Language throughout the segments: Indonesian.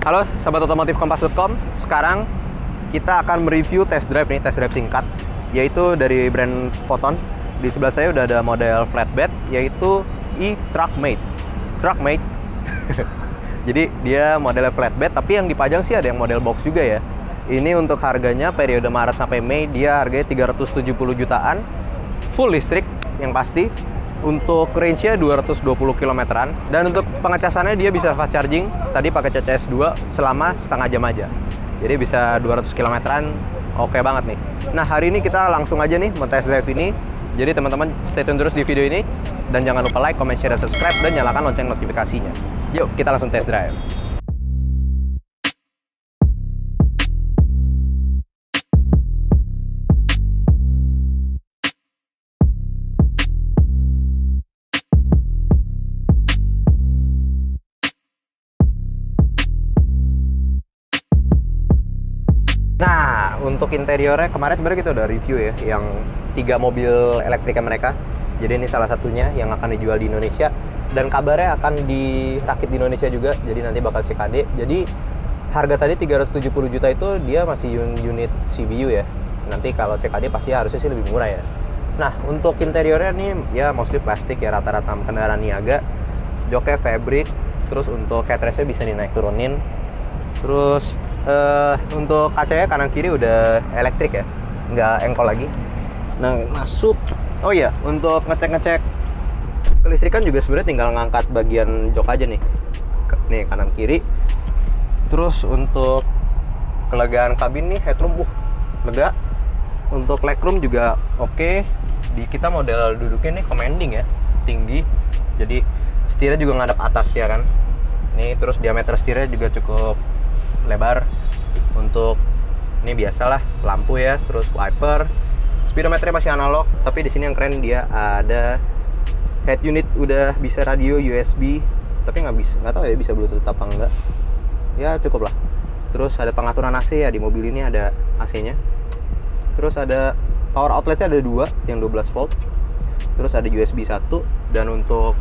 Halo sahabat otomotif kompas.com. Sekarang kita akan mereview test drive singkat, yaitu dari brand Foton. Di sebelah saya udah ada model flatbed, yaitu e-Truckmate. Jadi dia modelnya flatbed, tapi yang dipajang sih ada yang model box juga ya. Ini untuk harganya periode Maret sampai Mei, dia harganya 370 jutaan. Full listrik yang pasti. Untuk range-nya 220 km-an. Dan untuk pengecasannya dia bisa fast charging. Tadi pakai CCS 2 selama setengah jam aja. Jadi bisa 200 km-an. Oke banget nih. Nah, hari ini kita langsung aja nih men-test drive ini. Jadi teman-teman stay tune terus di video ini. Dan jangan lupa like, comment, share, dan subscribe. Dan nyalakan lonceng notifikasinya. Yuk, kita langsung test drive. Nah, untuk interiornya kemarin sebenarnya kita udah review ya, yang 3 mobil elektriknya mereka. Jadi ini salah satunya yang akan dijual di Indonesia. Dan kabarnya akan dirakit di Indonesia juga, jadi nanti bakal CKD. Jadi harga tadi 370 juta itu dia masih unit CBU ya. Nanti kalau CKD pasti harusnya sih lebih murah ya. Nah, untuk interiornya nih ya mostly plastik ya, rata-rata kendaraan niaga. Joknya fabric, terus untuk headrestnya bisa dinaik turunin. Terus untuk kacanya kanan kiri udah elektrik ya, nggak engkol lagi. Nah, masuk. Oh iya, untuk ngecek kelistrikan juga sebenarnya tinggal ngangkat bagian jok aja nih. Nih kanan kiri. Terus untuk kelegaan kabin nih, headroom lega. Untuk legroom juga oke. Di kita model duduknya nih commanding ya, tinggi. Jadi setirnya juga ngadep atas ya kan. Nih terus diameter setirnya juga cukup lebar. Untuk ini biasalah lampu ya, terus wiper. Speedometernya masih analog, tapi di sini yang keren dia ada head unit, udah bisa radio USB, tapi nggak tahu ya bisa Bluetooth apa enggak. Ya cukup lah. Terus ada pengaturan AC ya, di mobil ini ada AC-nya. Terus ada power outletnya ada 2 yang 12 volt. Terus ada USB 1, dan untuk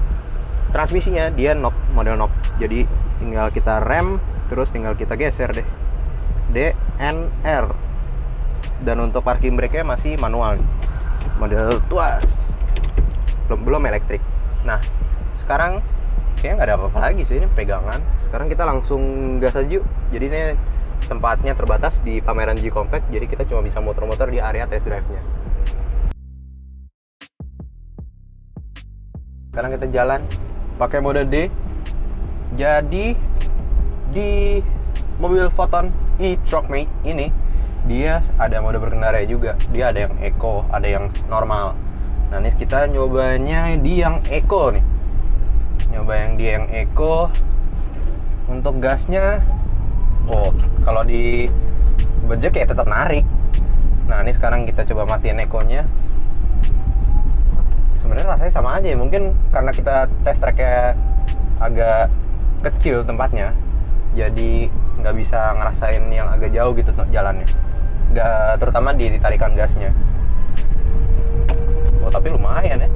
transmisinya dia knob, model knob. Jadi tinggal kita rem, terus tinggal kita geser deh. DNR. Dan untuk parking brake-nya masih manual nih. Model tuas. Belum elektrik. Nah, sekarang kayaknya nggak ada apa-apa lagi sih, ini pegangan. Sekarang kita langsung gas aja yuk. Jadi ini tempatnya terbatas di pameran G-Compact, jadi kita cuma bisa muter-muter di area test drive-nya. Sekarang kita jalan pakai mode D. Jadi di mobil Foton e-Truckmate ini dia ada mode berkendara juga. Dia ada yang eco, ada yang normal. Nah, ini kita nyobanya di yang eco nih. Nyoba yang di yang eco. Untuk gasnya, kalau di bejek ya tetap narik. Nah, ini sekarang kita coba matiin eco-nya. Sebenarnya rasanya sama aja ya. Mungkin karena kita test track-nya agak kecil tempatnya, jadi nggak bisa ngerasain yang agak jauh gitu jalannya. Nggak, terutama di tarikan gasnya. Tapi lumayan ya.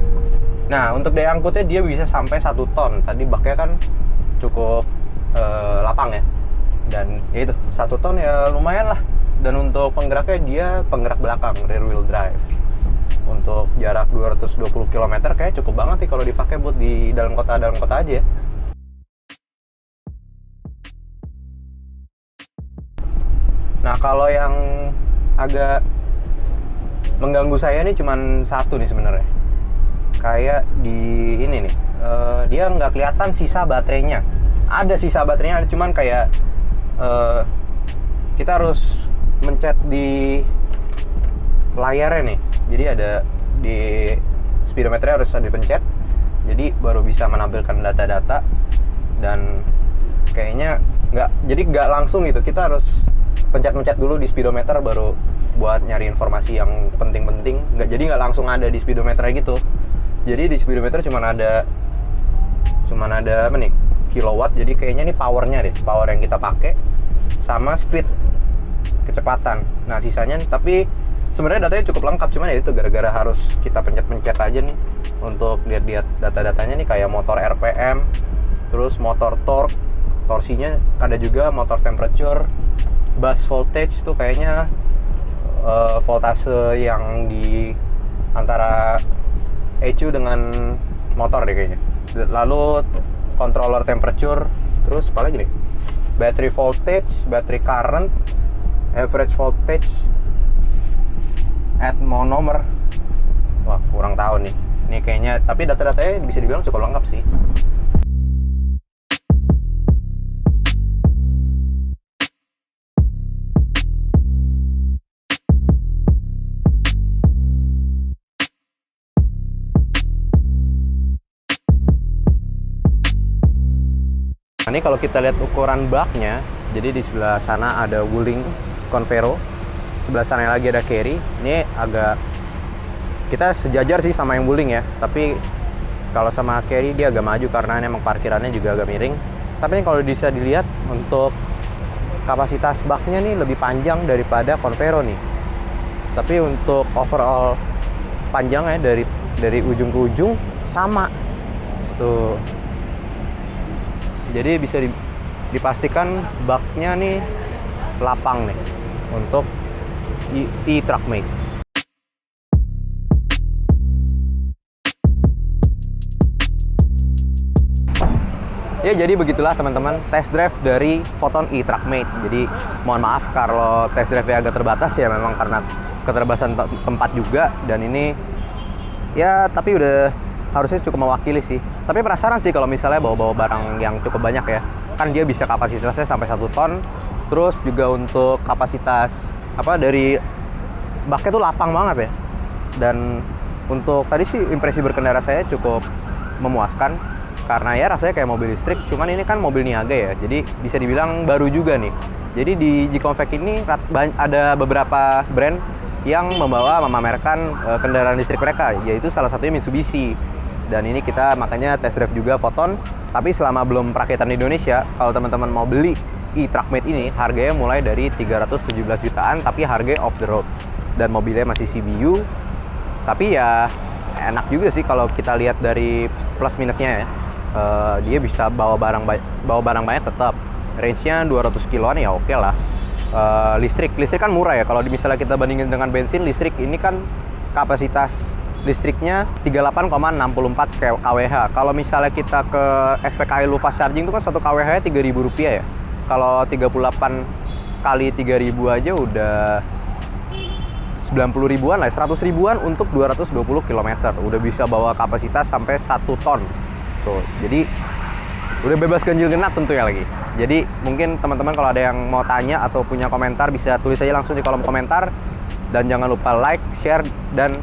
Nah, untuk daya angkutnya dia bisa sampai 1 ton. Tadi baknya kan cukup lapang ya. Dan ya itu 1 ton ya lumayan lah. Dan untuk penggeraknya dia penggerak belakang, rear wheel drive. Untuk jarak 220 km kayak cukup banget nih kalau dipakai buat di dalam kota aja ya. Nah, kalau yang agak mengganggu saya nih cuman satu nih sebenarnya. Kayak di ini nih, dia nggak kelihatan sisa baterainya. Ada sisa baterainya, cuman kayak kita harus mencet di layarnya nih. Jadi ada di speedometernya harus ada dipencet. Jadi baru bisa menampilkan data-data. Dan kayaknya nggak langsung gitu. Kita harus pencet-pencet dulu di speedometer baru buat nyari informasi yang penting-penting. Jadi nggak langsung ada di speedometernya gitu. Jadi di speedometer cuman ada apa nih, kilowatt. Jadi kayaknya nih powernya deh, power yang kita pakai sama speed, kecepatan. Nah, sisanya tapi sebenarnya datanya cukup lengkap, cuman ya itu gara-gara harus kita pencet-pencet aja nih untuk lihat-lihat data-datanya nih, kayak motor RPM, terus motor torque, torsinya, ada juga motor temperature, bus voltage tuh kayaknya voltase yang di antara ECU dengan motor deh kayaknya. Lalu controller temperature, terus apa lagi nih? Battery voltage, battery current, average voltage, add monomer. Wah, kurang tahu nih. Ini kayaknya, tapi data-datanya bisa dibilang cukup lengkap sih. Nah, ini kalau kita lihat ukuran baknya, jadi di sebelah sana ada Wuling Convero, sebelah sana lagi ada Carry. Ini agak, kita sejajar sih sama yang Wuling ya, tapi kalau sama Carry dia agak maju karena emang parkirannya juga agak miring. Tapi kalau bisa dilihat untuk kapasitas baknya nih lebih panjang daripada Convero nih. Tapi untuk overall panjangnya dari ujung ke ujung sama tuh. Jadi bisa dipastikan baknya nih lapang nih untuk e-Truckmate. Ya, jadi begitulah teman-teman test drive dari Foton e-Truckmate. Jadi mohon maaf kalau test drive-nya agak terbatas ya, memang karena keterbatasan tempat juga, dan ini ya tapi udah harusnya cukup mewakili sih. Tapi penasaran sih kalau misalnya bawa-bawa barang yang cukup banyak ya. Kan dia bisa kapasitasnya sampai 1 ton. Terus juga untuk kapasitas dari baknya tuh lapang banget ya. Dan untuk tadi sih impresi berkendara saya cukup memuaskan. Karena ya rasanya kayak mobil listrik, cuman ini kan mobil niaga ya. Jadi bisa dibilang baru juga nih. Jadi di Gconvac ini ada beberapa brand yang memamerkan kendaraan listrik mereka, yaitu salah satunya Mitsubishi. Dan ini kita makanya test drive juga Foton. Tapi selama belum perakitan di Indonesia, kalau teman-teman mau beli e-Truckmate ini, harganya mulai dari 317 jutaan, tapi harganya off the road. Dan mobilnya masih CBU. Tapi ya enak juga sih kalau kita lihat dari plus minusnya ya. Dia bisa bawa barang banyak tetap. Range-nya 200 kiloan ya oke lah. Listrik kan murah ya. Kalau misalnya kita bandingin dengan bensin, listrik ini kan kapasitas listriknya 38,64 kWh. Kalau misalnya kita ke SPKI Lu Fast Charging itu kan 1 kWh-nya Rp3.000 ya. Kalau 38 kali 3.000 aja udah 90 ribuan lah, 100 ribuan untuk 220 km. Udah bisa bawa kapasitas sampai 1 ton. Tuh, jadi udah bebas ganjil genap tentunya lagi. Jadi mungkin teman-teman kalau ada yang mau tanya atau punya komentar bisa tulis aja langsung di kolom komentar. Dan jangan lupa like, share, dan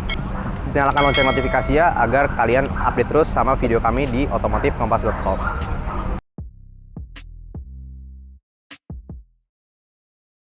nyalakan lonceng notifikasinya agar kalian update terus sama video kami di otomotifkompas.com.